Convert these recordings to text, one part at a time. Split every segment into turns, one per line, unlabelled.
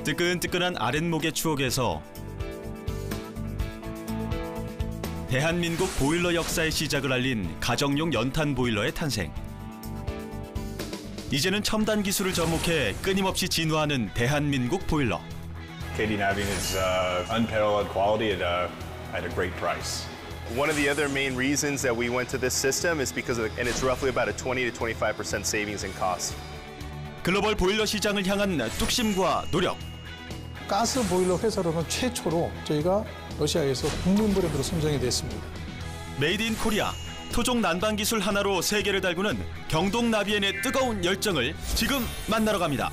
뜨끈뜨끈한 아랫목의 추억에서 대한민국 보일러 역사의 시작을 알린 가정용 연탄 보일러의 탄생. 이제는 첨단 기술을 접목해 끊임없이 진화하는 대한민국 보일러.
KD Navion is unparalleled quality at a great price.
One of the other main reasons that we went to this system is because of, and it's roughly about a 20 to 25% savings in cost.
글로벌 보일러 시장을 향한 뚝심과 노력.
가스 보일러 회사로는 최초로 저희가 러시아에서 국민 브랜드로 선정이 됐습니다.
메이드 인 코리아, 토종 난방 기술 하나로 세계를 달구는 경동 나비엔의 뜨거운 열정을 지금 만나러 갑니다.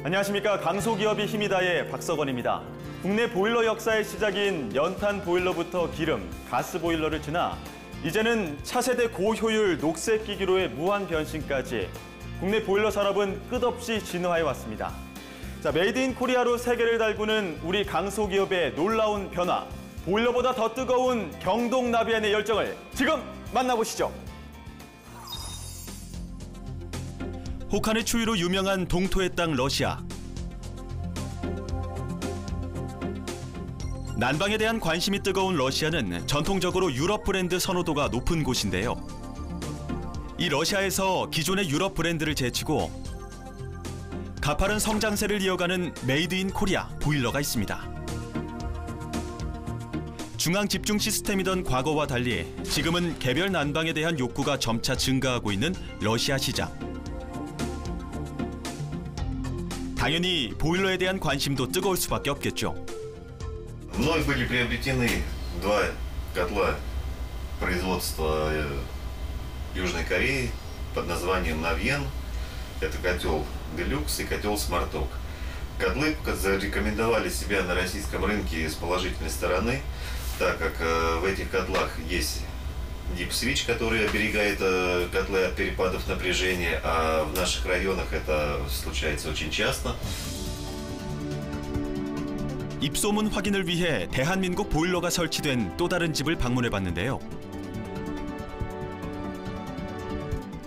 안녕하십니까. 강소기업이 힘이 다해 박석원입니다. 국내 보일러 역사의 시작인 연탄 보일러부터 기름, 가스 보일러를 지나 이제는 차세대 고효율 녹색 기기로의 무한 변신까지 국내 보일러 산업은 끝없이 진화해 왔습니다. 자, 메이드 인 코리아로 세계를 달구는 우리 강소기업의 놀라운 변화, 보일러보다 더 뜨거운 경동 나비엔의 열정을 지금 만나보시죠. 혹한의 추위로 유명한 동토의 땅 러시아. 난방에 대한 관심이 뜨거운 러시아는 전통적으로 유럽 브랜드 선호도가 높은 곳인데요. 이 러시아에서 기존의 유럽 브랜드를 제치고 가파른 성장세를 이어가는 메이드 인 코리아 보일러가 있습니다. 중앙 집중 시스템이던 과거와 달리 지금은 개별 난방에 대한 욕구가 점차 증가하고 있는 러시아 시장. 당연히 보일러에 대한 관심도 뜨거울 수밖에 없겠죠.
Мной были приобретены два котла производства Южной Кореи под названием Navion. Это котел Deluxe и котел Smartok. Котлы зарекомендовали себя на российском рынке с положительной стороны, так как в этих котлах есть Deep Switch, который оберегает котлы от перепадов напряжения, а в наших районах это случается очень часто.
입소문 확인을 위해 대한민국 보일러가 설치된 또 다른 집을 방문해봤는데요.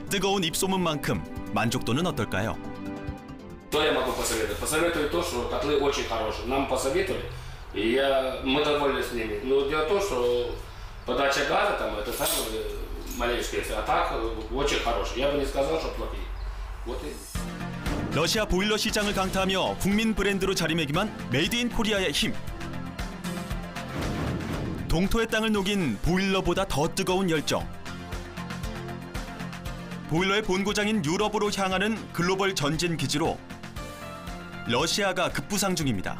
뜨거운 입소문만큼 만족도는 어떨까요?
Что я могу посоветовать? Посоветую то, что котлы очень хорошие. Нам посоветовали, и мы довольны с ними. Но дело в том, что подача газа там это самое малейшее, а так очень хорошие. Я бы не сказал, что плохие. Вот и.
러시아 보일러 시장을 강타하며 국민 브랜드로 자리매김한 메이드 인 코리아의 힘. 동토의 땅을 녹인 보일러보다 더 뜨거운 열정. 보일러의 본고장인 유럽으로 향하는 글로벌 전진 기지로 러시아가 급부상 중입니다.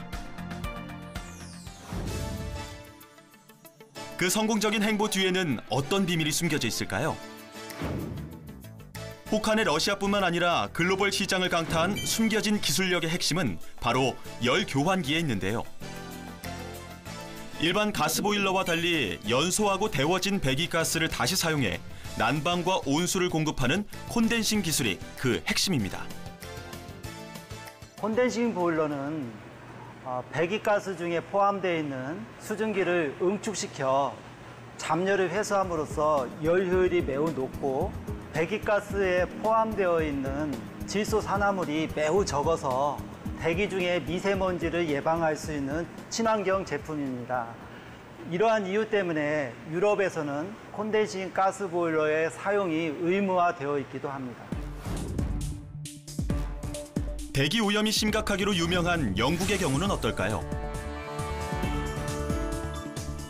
그 성공적인 행보 뒤에는 어떤 비밀이 숨겨져 있을까요? 혹한의 러시아뿐만 아니라 글로벌 시장을 강타한 숨겨진 기술력의 핵심은 바로 열 교환기에 있는데요. 일반 가스 보일러와 달리 연소하고 데워진 배기가스를 다시 사용해 난방과 온수를 공급하는 콘덴싱 기술이 그 핵심입니다.
콘덴싱 보일러는 배기가스 중에 포함되어 있는 수증기를 응축시켜 잡열을 회수함으로써 열 효율이 매우 높고 배기가스에 포함되어 있는 질소 산화물이 매우 적어서 대기 중에 미세먼지를 예방할 수 있는 친환경 제품입니다. 이러한 이유 때문에 유럽에서는 콘덴싱 가스 보일러의 사용이 의무화되어 있기도 합니다.
대기 오염이 심각하기로 유명한 영국의 경우는 어떨까요?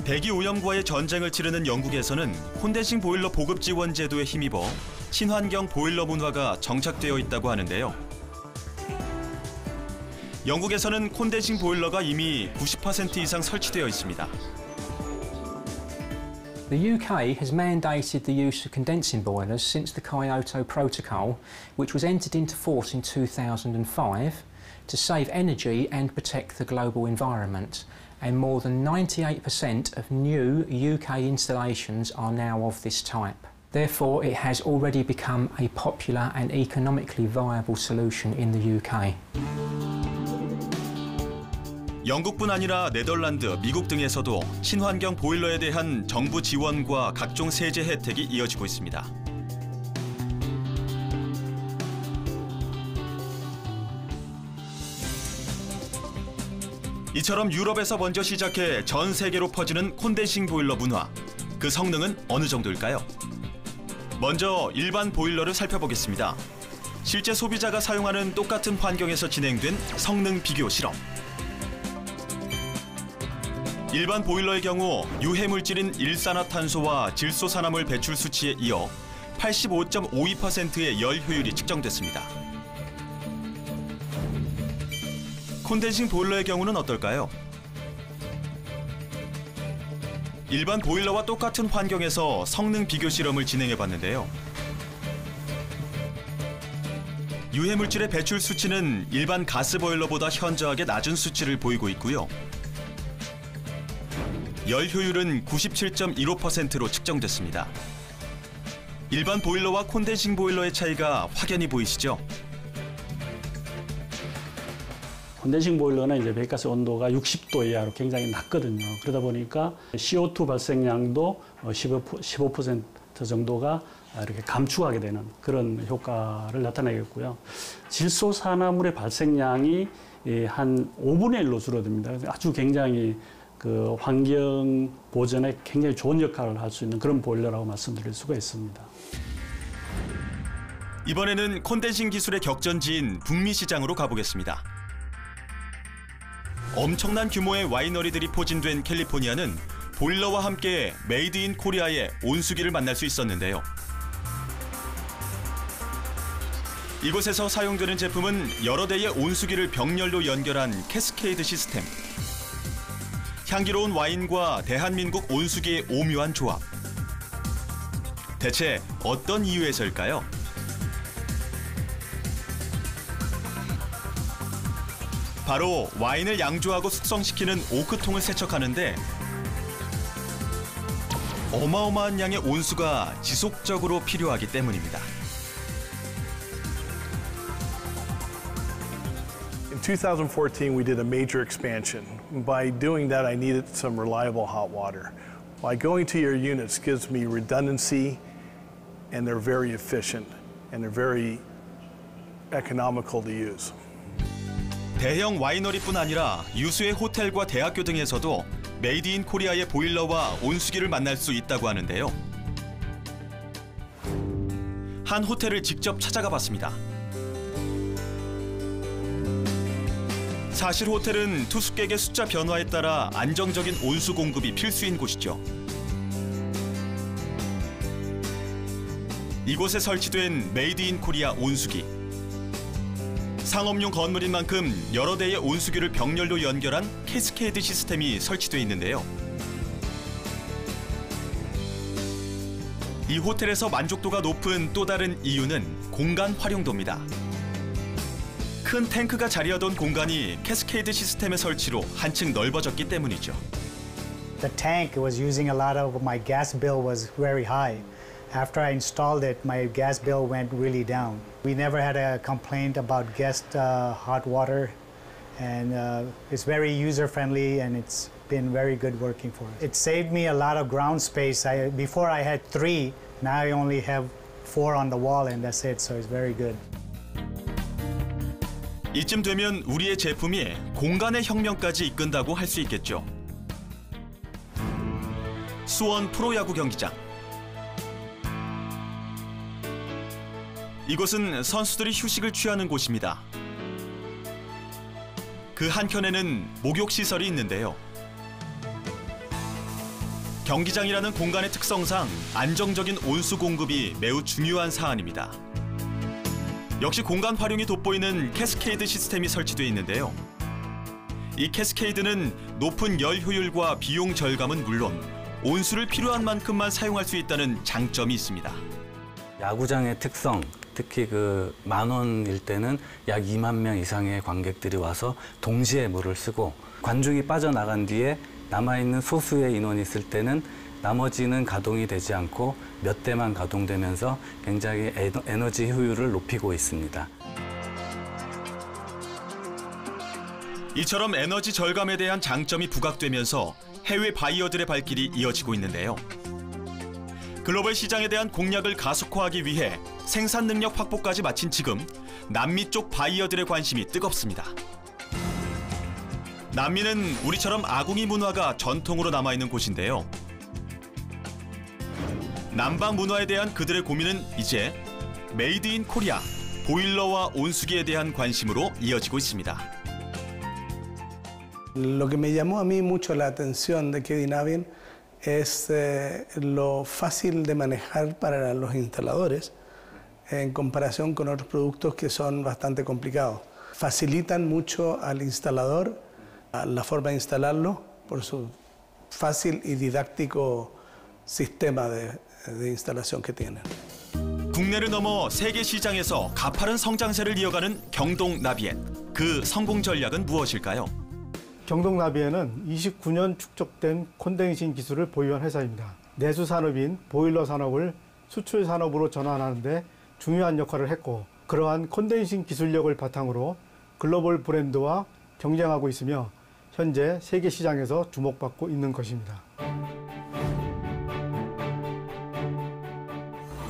대기 오염과의 전쟁을 치르는 영국에서는 콘덴싱 보일러 보급 지원 제도에 힘입어 친환경 보일러 문화가 정착되어 있다고 하는데요. 영국에서는 콘덴싱 보일러가 이미 90% 이상 설치되어 있습니다.
The UK has mandated the use of condensing boilers since the Kyoto Protocol, which was entered into force in 2005 to save energy and protect the global environment. And more than 98% of new UK installations are now of this type. Therefore, it has already become a popular and economically viable solution in the UK.
영국뿐 아니라 네덜란드, 미국 등에서도 친환경 보일러에 대한 정부 지원과 각종 세제 혜택이 이어지고 있습니다. 이처럼 유럽에서 먼저 시작해 전 세계로 퍼지는 콘덴싱 보일러 문화. 그 성능은 어느 정도일까요? 먼저 일반 보일러를 살펴보겠습니다. 실제 소비자가 사용하는 똑같은 환경에서 진행된 성능 비교 실험. 일반 보일러의 경우 유해물질인 일산화탄소와 질소산화물 배출 수치에 이어 85.52%의 열 효율이 측정됐습니다. 콘덴싱 보일러의 경우는 어떨까요? 일반 보일러와 똑같은 환경에서 성능 비교 실험을 진행해봤는데요. 유해물질의 배출 수치는 일반 가스 보일러보다 현저하게 낮은 수치를 보이고 있고요. 열 효율은 97.15%로 측정됐습니다. 일반 보일러와 콘덴싱 보일러의 차이가 확연히 보이시죠?
콘덴싱 보일러는 이제 배기가스 온도가 60도 이하로 굉장히 낮거든요. 그러다 보니까 CO2 발생량도 15% 정도가 이렇게 감축하게 되는 그런 효과를 나타내겠고요. 질소산화물의 발생량이 한 5분의 1로 줄어듭니다. 아주 굉장히 그 환경 보전에 굉장히 좋은 역할을 할 수 있는 그런 보일러라고 말씀드릴 수가 있습니다.
이번에는 콘덴싱 기술의 격전지인 북미 시장으로 가보겠습니다. 엄청난 규모의 와이너리들이 포진된 캘리포니아는 보일러와 함께 메이드 인 코리아의 온수기를 만날 수 있었는데요. 이곳에서 사용되는 제품은 여러 대의 온수기를 병렬로 연결한 캐스케이드 시스템. 향기로운 와인과 대한민국 온수기의 오묘한 조합. 대체 어떤 이유에서일까요? 바로 와인을 양조하고 숙성시키는 오크통을 세척하는데 어마어마한 양의 온수가 지속적으로 필요하기 때문입니다.
In 2014, we did a major expansion. By doing that, I needed some reliable hot water. By going to your units gives me redundancy, and they're very efficient, and they're very economical to use.
대형 와이너리뿐 아니라 유수의 호텔과 대학교 등에서도 메이드 인 코리아의 보일러와 온수기를 만날 수 있다고 하는데요. 한 호텔을 직접 찾아가 봤습니다. 사실 호텔은 투숙객의 숫자 변화에 따라 안정적인 온수 공급이 필수인 곳이죠. 이곳에 설치된 메이드 인 코리아 온수기. 상업용 건물인 만큼 여러 대의 온수기를 병렬로 연결한 캐스케이드 시스템이 설치되어 있는데요. 이 호텔에서 만족도가 높은 또 다른 이유는 공간 활용도입니다. 큰 탱크가 자리하던 공간이 캐스케이드 시스템의 설치로 한층 넓어졌기 때문이죠.
The tank was using a lot of my gas bill was very high. After I installed it, my gas bill went really down. We never had a complaint about guest hot water, and it's very user-friendly, and it's been very good working for us. It saved me a lot of ground space. Before I had 3, now I only have 4 on the wall, and that's it, so it's very good.
이쯤 되면 우리의 제품이 공간의 혁명까지 이끈다고 할 수 있겠죠. 수원 프로야구 경기장. 이곳은 선수들이 휴식을 취하는 곳입니다. 그 한켠에는 목욕시설이 있는데요. 경기장이라는 공간의 특성상 안정적인 온수 공급이 매우 중요한 사안입니다. 역시 공간 활용이 돋보이는 캐스케이드 시스템이 설치되어 있는데요. 이 캐스케이드는 높은 열 효율과 비용 절감은 물론 온수를 필요한 만큼만 사용할 수 있다는 장점이 있습니다.
야구장의 특성, 특히 그 10,000원일 때는 약 2만 명 이상의 관객들이 와서 동시에 물을 쓰고 관중이 빠져나간 뒤에 남아있는 소수의 인원이 있을 때는 나머지는 가동이 되지 않고 몇 대만 가동되면서 굉장히 에너지 효율을 높이고 있습니다.
이처럼 에너지 절감에 대한 장점이 부각되면서 해외 바이어들의 발길이 이어지고 있는데요. 글로벌 시장에 대한 공략을 가속화하기 위해 생산 능력 확보까지 마친 지금 남미 쪽 바이어들의 관심이 뜨겁습니다. 남미는 우리처럼 아궁이 문화가 전통으로 남아있는 곳인데요. 남방 문화에 대한 그들의 고민은 이제 메이드 인 코리아, 보일러와 온수기에 대한 관심으로 이어지고 있습니다.
Lo que me llamó a mí mucho la atención de Kedinavien es lo fácil de manejar para los instaladores en comparación con otros productos que son bastante complicados. Facilitan mucho al instalador la forma de instalarlo por su fácil y didáctico sistema de instalación que tienen.
국내를 넘어 세계 시장에서 가파른 성장세를 이어가는 경동 나비엔. 그 성공 전략은 무엇일까요?
경동 나비엔은 29년 축적된 콘덴싱 기술을 보유한 회사입니다. 내수 산업인 보일러 산업을 수출 산업으로 전환하는 데 중요한 역할을 했고, 그러한 콘덴싱 기술력을 바탕으로 글로벌 브랜드와 경쟁하고 있으며 현재 세계 시장에서 주목받고 있는 것입니다.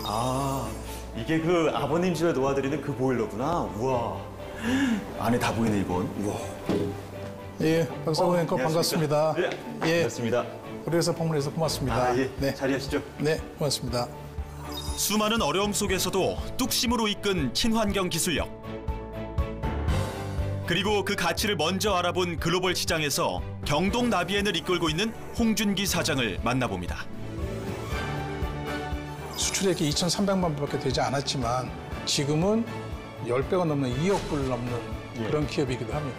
아, 이게 그 아버님 집에 놓아드리는 그 보일러구나. 우와, 안에 다 보이네 이건. 우와.
예, 박사님 반갑습니다.
네,
예,
반갑습니다.
우리 회사 방문해서 고맙습니다.
아, 예.
네,
자리하시죠.
네, 고맙습니다.
수많은 어려움 속에서도 뚝심으로 이끈 친환경 기술력. 그리고 그 가치를 먼저 알아본 글로벌 시장에서 경동 나비엔을 이끌고 있는 홍준기 사장을 만나봅니다.
수출액이 2,300만 불밖에 되지 않았지만 지금은 10배가 넘는 2억 불 넘는 그런 기업이기도 합니다.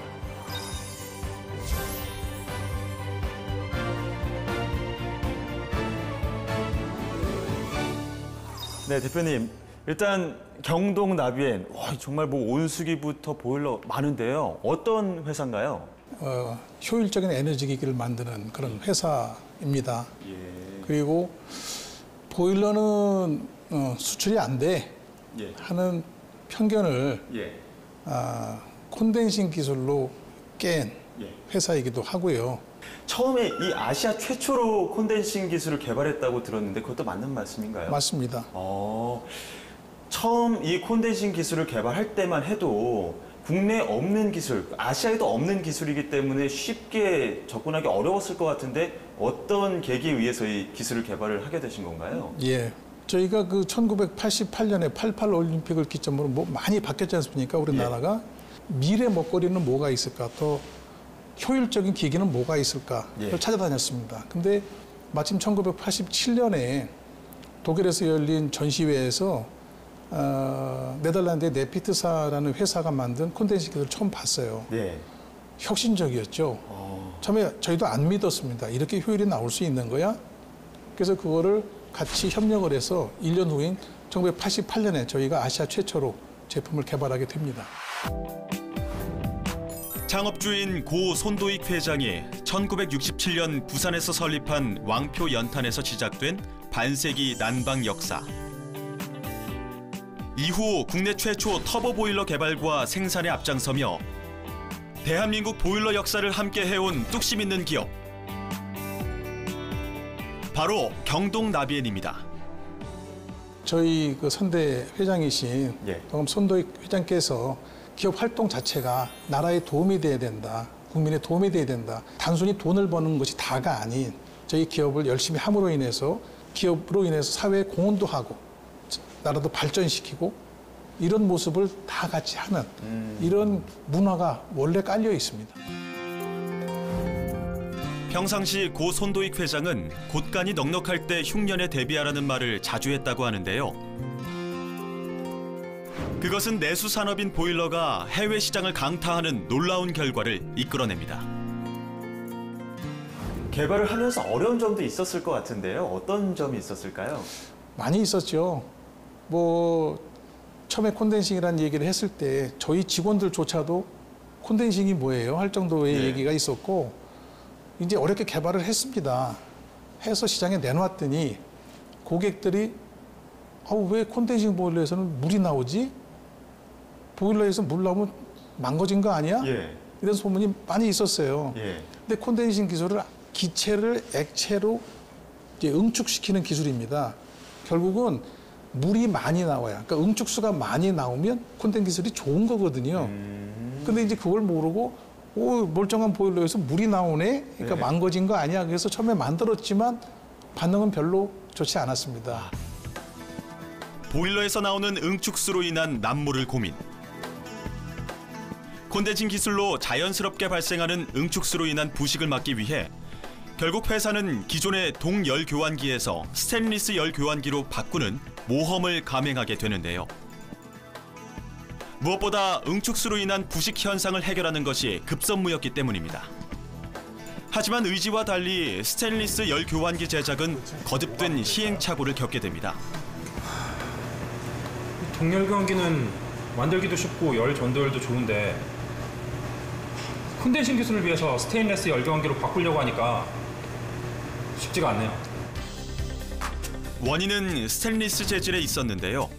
네, 대표님. 일단 경동 나비엔, 와, 정말 뭐 온수기부터 보일러 많은데요. 어떤 회사인가요?
효율적인 에너지 기기를 만드는 그런 회사입니다. 그리고 보일러는 수출이 안 돼 하는 편견을 콘덴싱 기술로 깬 회사이기도 하고요.
처음에 이 아시아 최초로 콘덴싱 기술을 개발했다고 들었는데 그것도 맞는 말씀인가요?
맞습니다.
처음 이 콘덴싱 기술을 개발할 때만 해도 국내에 없는 기술, 아시아에도 없는 기술이기 때문에 쉽게 접근하기 어려웠을 것 같은데 어떤 계기에 의해서 이 기술을 개발을 하게 되신 건가요?
예. 저희가 그 1988년에 88 올림픽을 기점으로 뭐 많이 바뀌었지 않습니까? 우리나라가 미래 먹거리는 뭐가 있을까? 더 효율적인 기기는 뭐가 있을까를 찾아다녔습니다. 근데 마침 1987년에 독일에서 열린 전시회에서 네덜란드의 네피트사라는 회사가 만든 콘덴싱 기술을 처음 봤어요. 혁신적이었죠. 처음에 저희도 안 믿었습니다. 이렇게 효율이 나올 수 있는 거야? 그래서 그거를 같이 협력을 해서 1년 후인 1988년에 저희가 아시아 최초로 제품을 개발하게 됩니다.
창업주인 고 손도익 회장이 1967년 부산에서 설립한 왕표 연탄에서 시작된 반세기 난방 역사. 이후 국내 최초 터보 보일러 개발과 생산에 앞장서며 대한민국 보일러 역사를 함께 해온 뚝심 있는 기업. 바로 경동 나비엔입니다.
저희 그 선대 회장이신 방금 손도익 회장께서 기업 활동 자체가 나라에 도움이 돼야 된다, 국민에 도움이 돼야 된다. 단순히 돈을 버는 것이 다가 아닌 저희 기업을 열심히 함으로 인해서 기업으로 인해서 사회에 공헌도 하고 나라도 발전시키고 이런 모습을 다 같이 하는 이런 문화가 원래 깔려 있습니다.
평상시 고 손도익 회장은 곳간이 넉넉할 때 흉년에 대비하라는 말을 자주 했다고 하는데요. 그것은 내수 산업인 보일러가 해외 시장을 강타하는 놀라운 결과를 이끌어냅니다. 개발을 하면서 어려운 점도 있었을 것 같은데요. 어떤 점이 있었을까요?
많이 있었죠. 뭐 처음에 콘덴싱이라는 얘기를 했을 때 저희 직원들조차도 콘덴싱이 뭐예요? 할 정도의 얘기가 있었고 이제 어렵게 개발을 했습니다. 해서 시장에 내놓았더니 고객들이 왜 콘덴싱 보일러에서는 물이 나오지? 보일러에서 물 나오면 망가진 거 아니야? 이런 소문이 많이 있었어요. 근데 콘덴싱 기술을 기체를 액체로 이제 응축시키는 기술입니다. 결국은 물이 많이 나와야, 그러니까 응축수가 많이 나오면 콘덴 기술이 좋은 거거든요. 근데 이제 그걸 모르고 오, 멀쩡한 보일러에서 물이 나오네? 그러니까 망가진 거 아니야? 그래서 처음에 만들었지만 반응은 별로 좋지 않았습니다.
보일러에서 나오는 응축수로 인한 난모를 고민. 콘덴싱 기술로 자연스럽게 발생하는 응축수로 인한 부식을 막기 위해 결국 회사는 기존의 동열 교환기에서 스테인리스 열 교환기로 바꾸는 모험을 감행하게 되는데요. 무엇보다 응축수로 인한 부식 현상을 해결하는 것이 급선무였기 때문입니다. 하지만 의지와 달리 스테인리스 열 교환기 제작은 거듭된 시행착오를 겪게 됩니다.
동열 교환기는 만들기도 쉽고 열 전도율도 좋은데 콘덴싱 기술을 위해서 스테인리스 열 교환기로 바꾸려고 하니까 쉽지가 않네요.
원인은 스테인리스 재질에 있었는데요.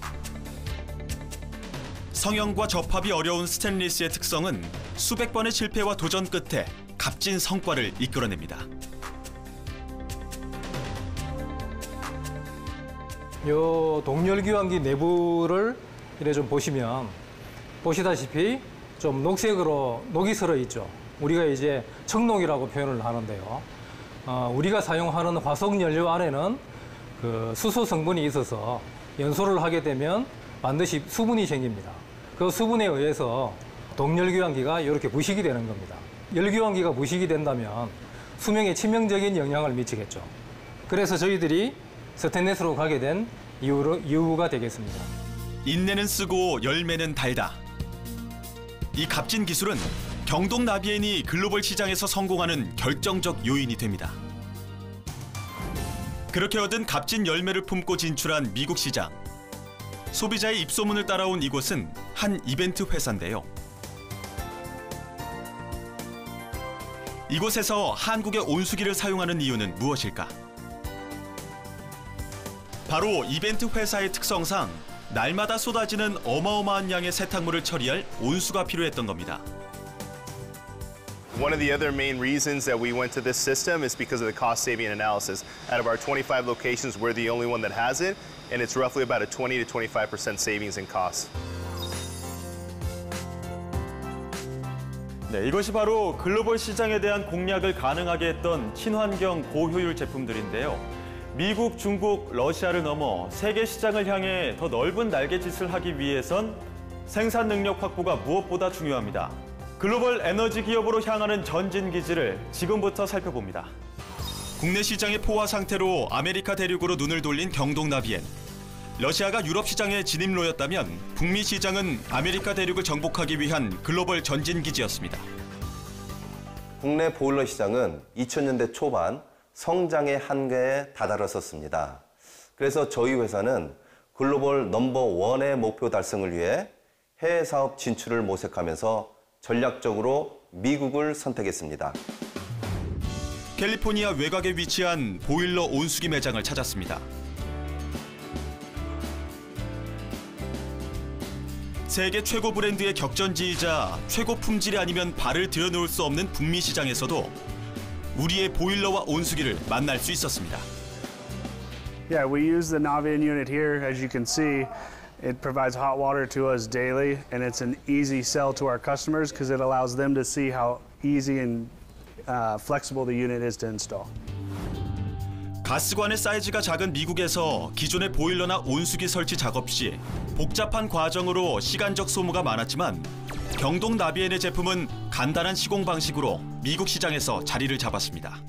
성형과 접합이 어려운 스테인리스의 특성은 수백 번의 실패와 도전 끝에 값진 성과를 이끌어냅니다.
요 동열교환기 내부를 이래 좀 보시면 보시다시피 좀 녹색으로 녹이 슬어 있죠. 우리가 이제 청록이라고 표현을 하는데요. 우리가 사용하는 화석 연료 안에는 그 수소 성분이 있어서 연소를 하게 되면 반드시 수분이 생깁니다. 그 수분에 의해서 동열교환기가 이렇게 부식이 되는 겁니다. 열교환기가 부식이 된다면 수명에 치명적인 영향을 미치겠죠. 그래서 저희들이 스테인리스로 가게 된 이유가 되겠습니다.
인내는 쓰고 열매는 달다. 이 값진 기술은 경동 나비엔이 글로벌 시장에서 성공하는 결정적 요인이 됩니다. 그렇게 얻은 값진 열매를 품고 진출한 미국 시장. 소비자의 입소문을 따라온 이곳은 한 이벤트 회사인데요. 이곳에서 한국의 온수기를 사용하는 이유는 무엇일까? 바로 이벤트 회사의 특성상 날마다 쏟아지는 어마어마한 양의 세탁물을 처리할 온수가 필요했던 겁니다.
One of the other main reasons that we went to this system is because of the cost-saving analysis. Out of our 25 locations, we're the only one that has it, and it's roughly about a 20 to 25% savings in cost.
네, 이것이 바로 글로벌 시장에 대한 공략을 가능하게 했던 친환경 고효율 제품들인데요. 미국, 중국, 러시아를 넘어 세계 시장을 향해 더 넓은 날갯짓을 하기 위해선 생산 능력 확보가 무엇보다 중요합니다. 글로벌 에너지 기업으로 향하는 전진 기지를 지금부터 살펴봅니다. 국내 시장의 포화 상태로 아메리카 대륙으로 눈을 돌린 경동 나비엔. 러시아가 유럽 시장의 진입로였다면 북미 시장은 아메리카 대륙을 정복하기 위한 글로벌 전진 기지였습니다.
국내 보일러 시장은 2000년대 초반 성장의 한계에 다다랐었습니다. 그래서 저희 회사는 글로벌 넘버1의 목표 달성을 위해 해외 사업 진출을 모색하면서 전략적으로 미국을 선택했습니다.
캘리포니아 외곽에 위치한 보일러 온수기 매장을 찾았습니다. 세계 최고 브랜드의 격전지이자 최고 품질이 아니면 발을 들여놓을 수 없는 북미 시장에서도 우리의 보일러와 온수기를 만날 수 있었습니다.
Yeah, we use the Navien unit here. As you can see, it provides hot water to us daily, and it's an easy sell to our customers because it allows them to see how easy and flexible the unit is to install.
가스관의 사이즈가 작은 미국에서 기존의 보일러나 온수기 설치 작업 시 복잡한 과정으로 시간적 소모가 많았지만 경동 나비엔의 제품은 간단한 시공 방식으로 미국 시장에서 자리를 잡았습니다.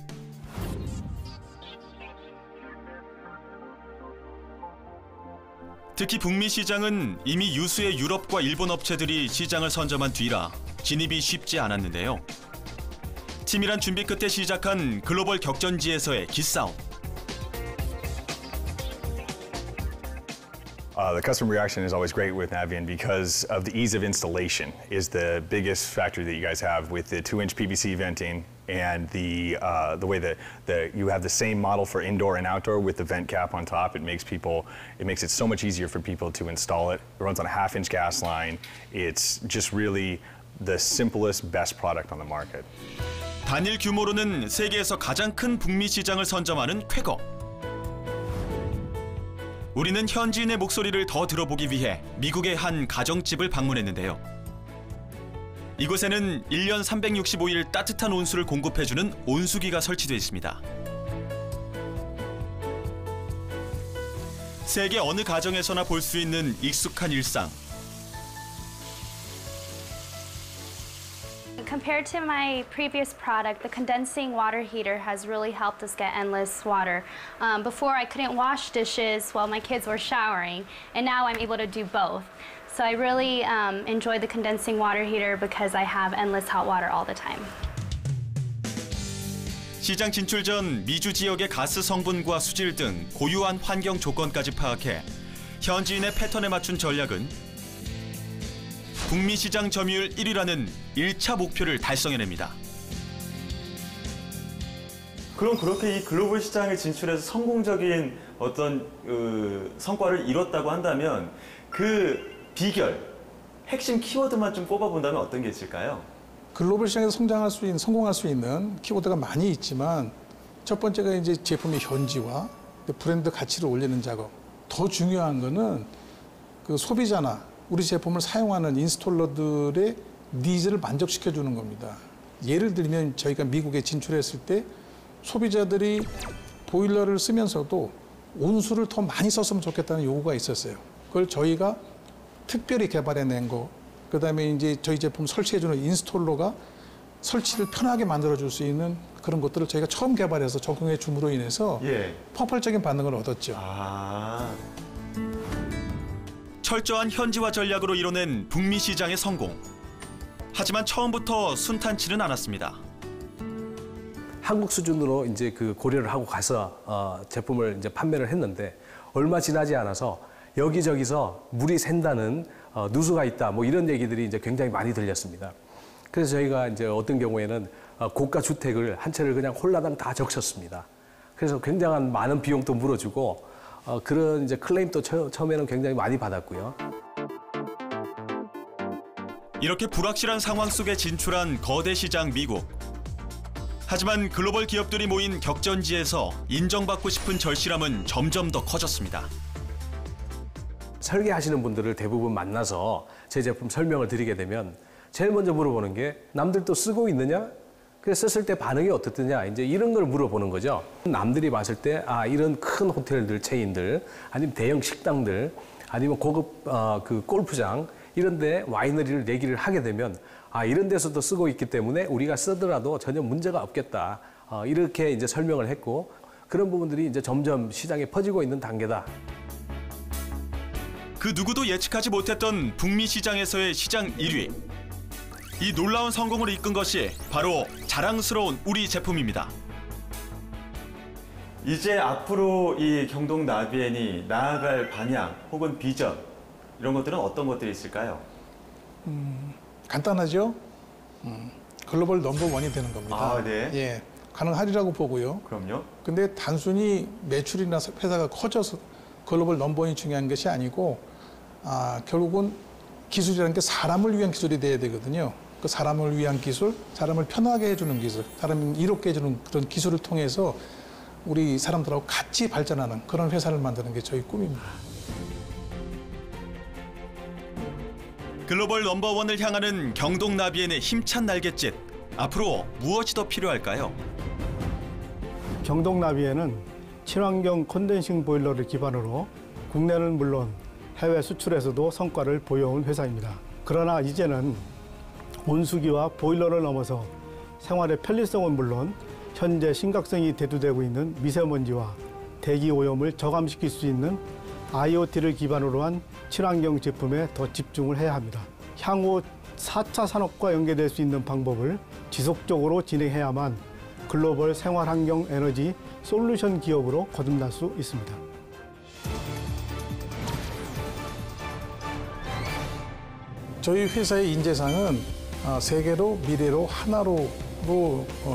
특히 북미 시장은 이미 유수의 유럽과 일본 업체들이 시장을 선점한 뒤라 진입이 쉽지 않았는데요. 치밀한 준비 끝에 시작한 글로벌 격전지에서의 기싸움.
The customer reaction is always great with Navien because of the ease of installation is the biggest factor that you guys have with the 2-inch PVC venting and the way that you have the same model for indoor and outdoor with the vent cap on top. It makes it so much easier for people to install it. It runs on a 1/2-inch gas line. It's just really the simplest, best product on the market.
단일 규모로는 세계에서 가장 큰 북미 시장을 선점하는 쾌거. 우리는 현지인의 목소리를 더 들어보기 위해 미국의 한 가정집을 방문했는데요. 이곳에는 1년 365일 따뜻한 온수를 공급해주는 온수기가 설치되어 있습니다. 세계 어느 가정에서나 볼 수 있는 익숙한 일상.
Compared to my previous product, the condensing water heater has really helped us get endless water. Before, I couldn't wash dishes while my kids were showering, and now I'm able to do both. So I really enjoy the condensing water heater because I have endless hot water all the time.
시장 진출 전 미주 지역의 가스 성분과 수질 등 고유한 환경 조건까지 파악해 현지인의 패턴에 맞춘 전략은 북미 시장 점유율 1위라는 1차 목표를 달성해냅니다. 그럼 그렇게 이 글로벌 시장에 진출해서 성공적인 어떤 성과를 이뤘다고 한다면 그 비결, 핵심 키워드만 좀 꼽아본다면 어떤 게 있을까요?
글로벌 시장에서 성공할 수 있는 키워드가 많이 있지만 첫 번째가 이제 제품의 현지화, 브랜드 가치를 올리는 작업. 더 중요한 거는 그 소비자나 우리 제품을 사용하는 인스톨러들의 니즈를 만족시켜주는 겁니다. 예를 들면 저희가 미국에 진출했을 때 소비자들이 보일러를 쓰면서도 온수를 더 많이 썼으면 좋겠다는 요구가 있었어요. 그걸 저희가 특별히 개발해낸 거, 그다음에 이제 저희 제품 설치해주는 인스톨러가 설치를 편하게 만들어줄 수 있는 그런 것들을 저희가 처음 개발해서 적용해 줌으로 인해서 폭발적인 반응을 얻었죠.
철저한 현지화 전략으로 이뤄낸 북미 시장의 성공. 하지만 처음부터 순탄치는 않았습니다.
한국 수준으로 이제 그 고려를 하고 가서 제품을 이제 판매를 했는데 얼마 지나지 않아서 여기저기서 물이 샌다는 누수가 있다 뭐 이런 얘기들이 이제 굉장히 많이 들렸습니다. 그래서 저희가 이제 어떤 경우에는 고가 주택을 한 채를 그냥 홀라당 다 적셨습니다. 그래서 굉장한 많은 비용도 물어주고 그런 이제 클레임도 처음에는 굉장히 많이 받았고요.
이렇게 불확실한 상황 속에 진출한 거대 시장 미국. 하지만 글로벌 기업들이 모인 격전지에서 인정받고 싶은 절실함은 점점 더 커졌습니다.
설계하시는 분들을 대부분 만나서 제 제품 설명을 드리게 되면 제일 먼저 물어보는 게 남들도 쓰고 있느냐? 그래서 썼을 때 반응이 어떻느냐? 이제 이런 걸 물어보는 거죠. 남들이 봤을 때 이런 큰 호텔들, 체인들, 아니면 대형 식당들, 아니면 고급 그 골프장 이런 데 와이너리를 얘기를 하게 되면 이런 데서도 쓰고 있기 때문에 우리가 쓰더라도 전혀 문제가 없겠다. 이렇게 이제 설명을 했고 그런 부분들이 이제 점점 시장에 퍼지고 있는 단계다.
그 누구도 예측하지 못했던 북미 시장에서의 시장 1위. 이 놀라운 성공을 이끈 것이 바로 자랑스러운 우리 제품입니다. 이제 앞으로 이 경동 나비엔이 나아갈 방향 혹은 비전 이런 것들은 어떤 것들이 있을까요?
간단하죠. 글로벌 넘버원이 되는 겁니다.
네.
예, 가능하리라고 보고요.
그럼요.
근데 단순히 매출이나 회사가 커져서 글로벌 넘버원이 중요한 것이 아니고 결국은 기술이라는 게 사람을 위한 기술이 돼야 되거든요. 그 사람을 위한 기술, 사람을 편하게 해주는 기술, 사람을 이롭게 해주는 그런 기술을 통해서 우리 사람들하고 같이 발전하는 그런 회사를 만드는 게 저희 꿈입니다.
글로벌 넘버원을 향하는 경동 나비엔의 힘찬 날갯짓. 앞으로 무엇이 더 필요할까요?
경동 나비엔은 친환경 콘덴싱 보일러를 기반으로 국내는 물론 해외 수출에서도 성과를 보여온 회사입니다. 그러나 이제는 온수기와 보일러를 넘어서 생활의 편리성은 물론 현재 심각성이 대두되고 있는 미세먼지와 대기 오염을 저감시킬 수 있는 IoT를 기반으로 한 친환경 제품에 더 집중을 해야 합니다. 향후 4차 산업과 연계될 수 있는 방법을 지속적으로 진행해야만 글로벌 생활환경 에너지 솔루션 기업으로 거듭날 수 있습니다.
저희 회사의 인재상은 세계로, 미래로, 하나로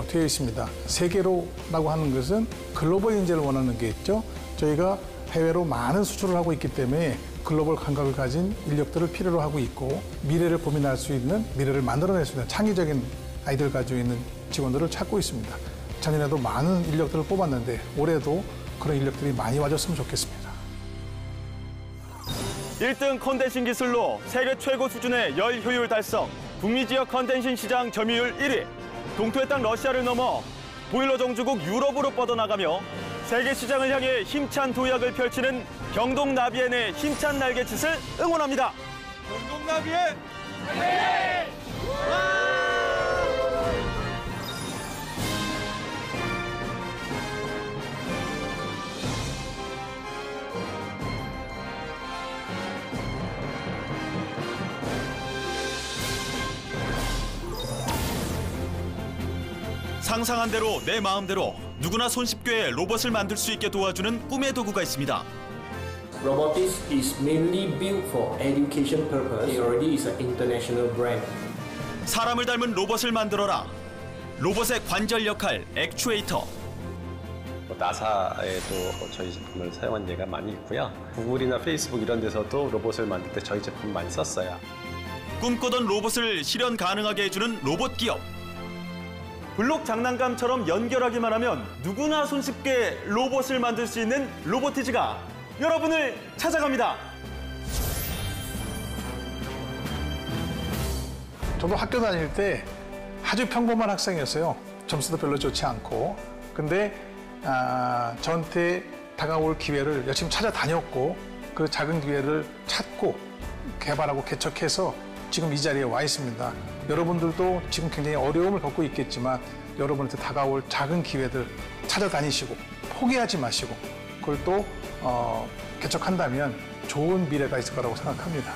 되어 있습니다. 세계로라고 하는 것은 글로벌 인재를 원하는 게 있죠. 저희가 해외로 많은 수출을 하고 있기 때문에 글로벌 감각을 가진 인력들을 필요로 하고 있고 미래를 고민할 수 있는, 미래를 만들어낼 수 있는 창의적인 아이디어를 가지고 있는 직원들을 찾고 있습니다. 작년에도 많은 인력들을 뽑았는데 올해도 그런 인력들이 많이 와줬으면 좋겠습니다.
1등 콘덴싱 기술로 세계 최고 수준의 열 효율 달성. 북미 지역 컨덴싱 시장 점유율 1위, 동토의 땅 러시아를 넘어 보일러 종주국 유럽으로 뻗어나가며 세계 시장을 향해 힘찬 도약을 펼치는 경동 나비엔의 힘찬 날갯짓을 응원합니다. 경동 나비엔 화이팅! 상상한 대로 내 마음대로 누구나 손쉽게 로봇을 만들 수 있게 도와주는 꿈의 도구가 있습니다.
Robotics is mainly built for education purpose. It already is an international brand.
사람을 닮은 로봇을 만들어라. 로봇의 관절 역할, 액추에이터.
나사에도 저희 제품을 사용한 예가 많이 있고요. 구글이나 페이스북 이런 데서도 로봇을 만들 때 저희 제품 많이 썼어요.
꿈꾸던 로봇을 실현 가능하게 해주는 로봇 기업. 블록 장난감처럼 연결하기만 하면 누구나 손쉽게 로봇을 만들 수 있는 로보티즈가 여러분을 찾아갑니다.
저도 학교 다닐 때 아주 평범한 학생이었어요. 점수도 별로 좋지 않고. 근데 저한테 다가올 기회를 열심히 찾아다녔고 그 작은 기회를 찾고 개발하고 개척해서 지금 이 자리에 와 있습니다. 여러분들도 지금 굉장히 어려움을 겪고 있겠지만 여러분한테 다가올 작은 기회들 찾아다니시고 포기하지 마시고 그걸 또 개척한다면 좋은 미래가 있을 거라고 생각합니다.